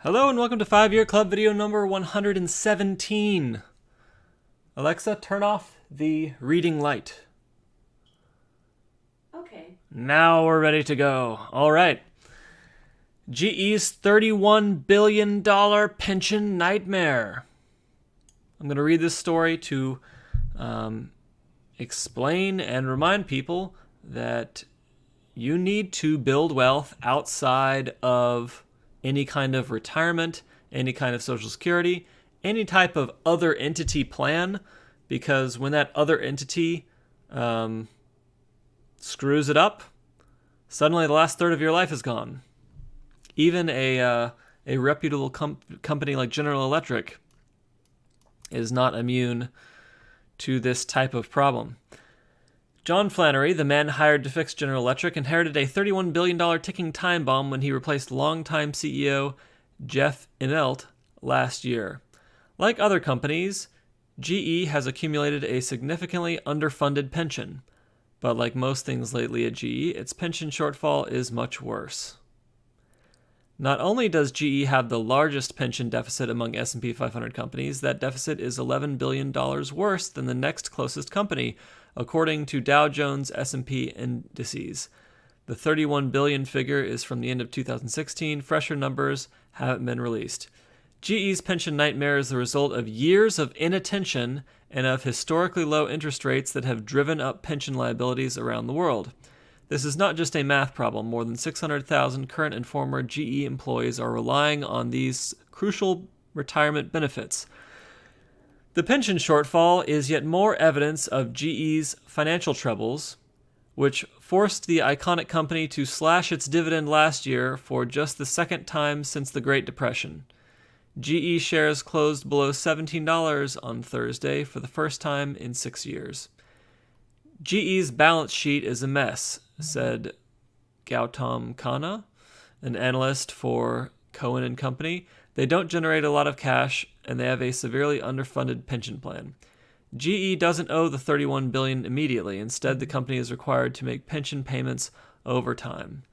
Hello and welcome to 5-Year Club video number 117. Alexa, turn off the reading light. Okay. Now we're ready to go. All right. GE's $31 billion pension nightmare. I'm going to read this story to explain and remind people that you need to build wealth outside of any kind of retirement, any kind of Social Security, any type of other entity plan, because when that other entity screws it up, suddenly the last third of your life is gone. Even a reputable company like General Electric is not immune to this type of problem. John Flannery, the man hired to fix General Electric, inherited a $31 billion ticking time bomb when he replaced longtime CEO Jeff Immelt last year. Like other companies, GE has accumulated a significantly underfunded pension. But like most things lately at GE, its pension shortfall is much worse. Not only does GE have the largest pension deficit among S&P 500 companies, that deficit is $11 billion worse than the next closest company, according to Dow Jones S&P indices. The $31 billion figure is from the end of 2016. Fresher numbers haven't been released. GE's pension nightmare is the result of years of inattention and of historically low interest rates that have driven up pension liabilities around the world. This is not just a math problem. More than 600,000 current and former GE employees are relying on these crucial retirement benefits. The pension shortfall is yet more evidence of GE's financial troubles, which forced the iconic company to slash its dividend last year for just the second time since the Great Depression. GE shares closed below $17 on Thursday for the first time in 6 years. GE's balance sheet is a mess, said Gautam Khanna, an analyst for Cohen and Company. They don't generate a lot of cash, and they have a severely underfunded pension plan. GE doesn't owe the $31 billion immediately. Instead, the company is required to make pension payments over time.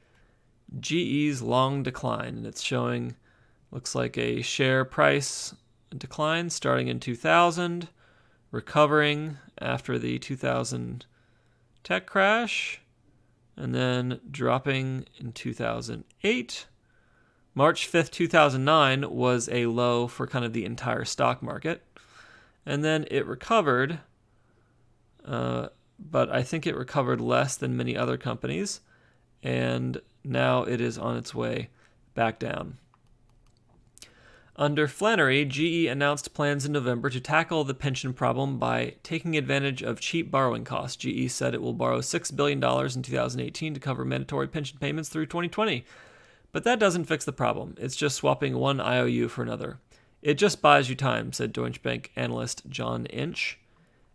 GE's long decline, and it's showing, looks like a share price decline starting in 2000, recovering after the 2000 tech crash, and then dropping in 2008. March 5th, 2009 was a low for kind of the entire stock market. And then it recovered, but I think it recovered less than many other companies. And now it is on its way back down. Under Flannery, GE announced plans in November to tackle the pension problem by taking advantage of cheap borrowing costs. GE said it will borrow $6 billion in 2018 to cover mandatory pension payments through 2020. But that doesn't fix the problem. It's just swapping one IOU for another. It just buys you time, said Deutsche Bank analyst John Inch.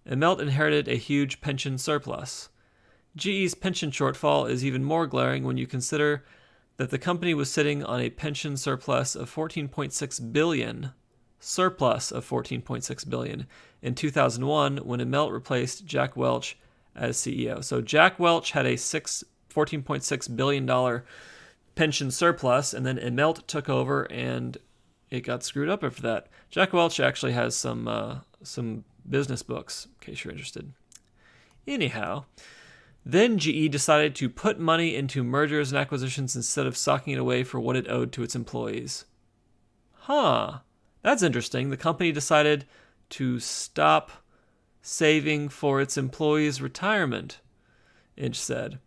Immelt inherited a huge pension surplus. GE's pension shortfall is even more glaring when you consider that the company was sitting on a pension surplus of $14.6 billion in 2001 when Immelt replaced Jack Welch as CEO. So Jack Welch had a $14.6 billion pension surplus, and then Immelt took over, and it got screwed up after that. Jack Welch actually has some business books, in case you're interested. Anyhow, then GE decided to put money into mergers and acquisitions instead of socking it away for what it owed to its employees. That's interesting. The company decided to stop saving for its employees' retirement, Inch said.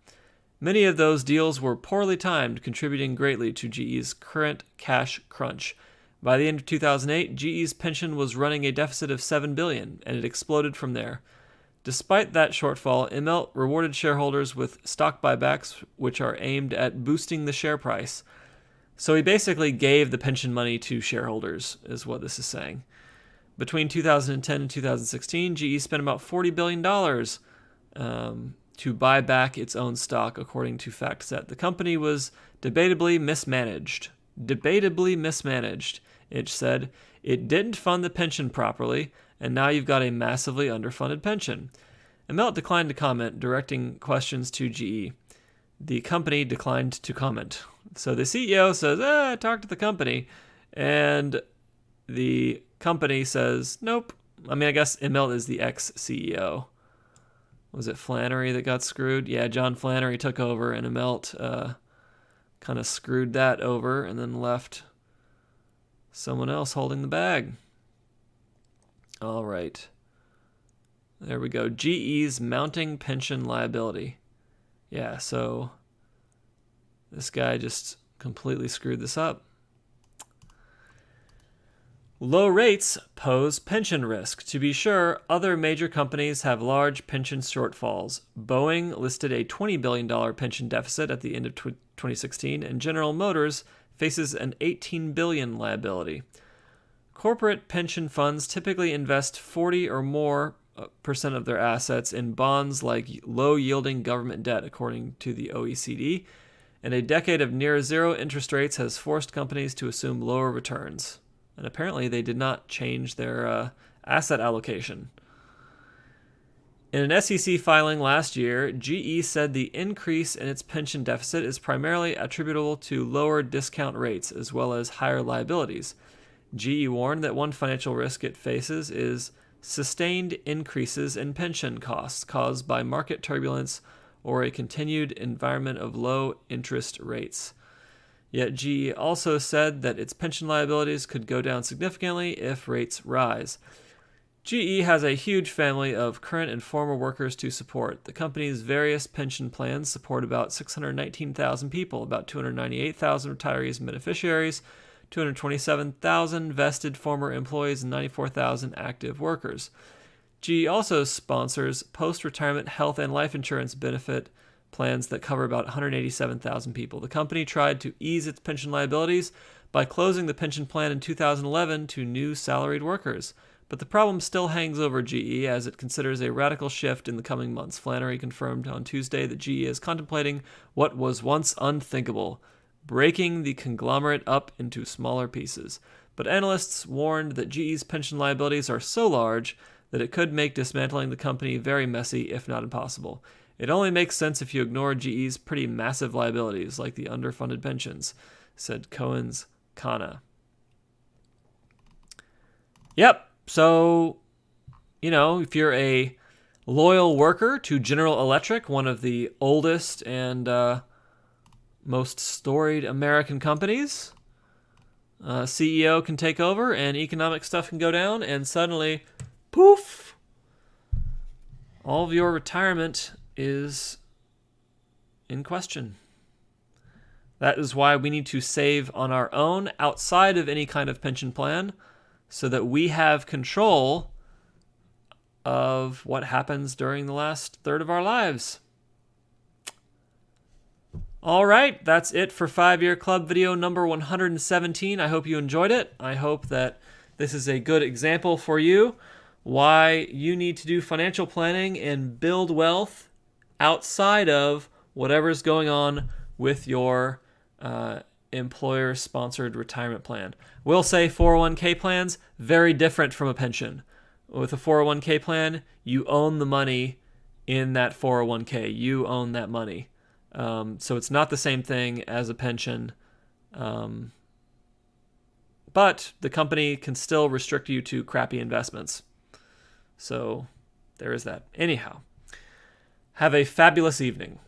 Many of those deals were poorly timed, contributing greatly to GE's current cash crunch. By the end of 2008, GE's pension was running a deficit of $7 billion, and it exploded from there. Despite that shortfall, Immelt rewarded shareholders with stock buybacks, which are aimed at boosting the share price. So he basically gave the pension money to shareholders, is what this is saying. Between 2010 and 2016, GE spent about $40 billion to buy back its own stock, according to FactSet. The company was debatably mismanaged. It said it didn't fund the pension properly, and now you've got a massively underfunded pension. Immelt declined to comment, directing questions to GE. The company declined to comment. So the CEO says, talk to the company. And the company says, nope. I mean, I guess Immelt is the ex-CEO. Was it Flannery that got screwed? Yeah, John Flannery took over, and Immelt kind of screwed that over and then left someone else holding the bag. All right. There we go. GE's mounting pension liability. Yeah, so this guy just completely screwed this up. Low rates pose pension risk. To be sure, other major companies have large pension shortfalls. Boeing listed a $20 billion pension deficit at the end of 2016, and General Motors faces an $18 billion liability. Corporate pension funds typically invest 40 or more percent of their assets in bonds like low-yielding government debt, according to the OECD, and a decade of near-zero interest rates has forced companies to assume lower returns. And apparently they did not change their asset allocation. In an SEC filing last year, GE said the increase in its pension deficit is primarily attributable to lower discount rates as well as higher liabilities. GE warned that one financial risk it faces is sustained increases in pension costs caused by market turbulence or a continued environment of low interest rates. Yet GE also said that its pension liabilities could go down significantly if rates rise. GE has a huge family of current and former workers to support. The company's various pension plans support about 619,000 people, about 298,000 retirees and beneficiaries, 227,000 vested former employees, and 94,000 active workers. GE also sponsors post-retirement health and life insurance benefit plans that cover about 187,000 people. The company tried to ease its pension liabilities by closing the pension plan in 2011 to new salaried workers. But the problem still hangs over GE as it considers a radical shift in the coming months. Flannery confirmed on Tuesday that GE is contemplating what was once unthinkable, breaking the conglomerate up into smaller pieces. But analysts warned that GE's pension liabilities are so large that it could make dismantling the company very messy, if not impossible. It only makes sense if you ignore GE's pretty massive liabilities, like the underfunded pensions, said Cohen's Kana. Yep, so, if you're a loyal worker to General Electric, one of the oldest and most storied American companies, CEO can take over and economic stuff can go down, and suddenly, poof, all of your retirement is in question. That is why we need to save on our own outside of any kind of pension plan so that we have control of what happens during the last third of our lives. All right, that's it for 5-Year Club video number 117. I hope you enjoyed it. I hope that this is a good example for you why you need to do financial planning and build wealth outside of whatever's going on with your employer-sponsored retirement plan. We'll say 401k plans, very different from a pension. With a 401k plan, you own the money in that 401k. You own that money. So it's not the same thing as a pension. But the company can still restrict you to crappy investments. So there is that. Anyhow. Have a fabulous evening.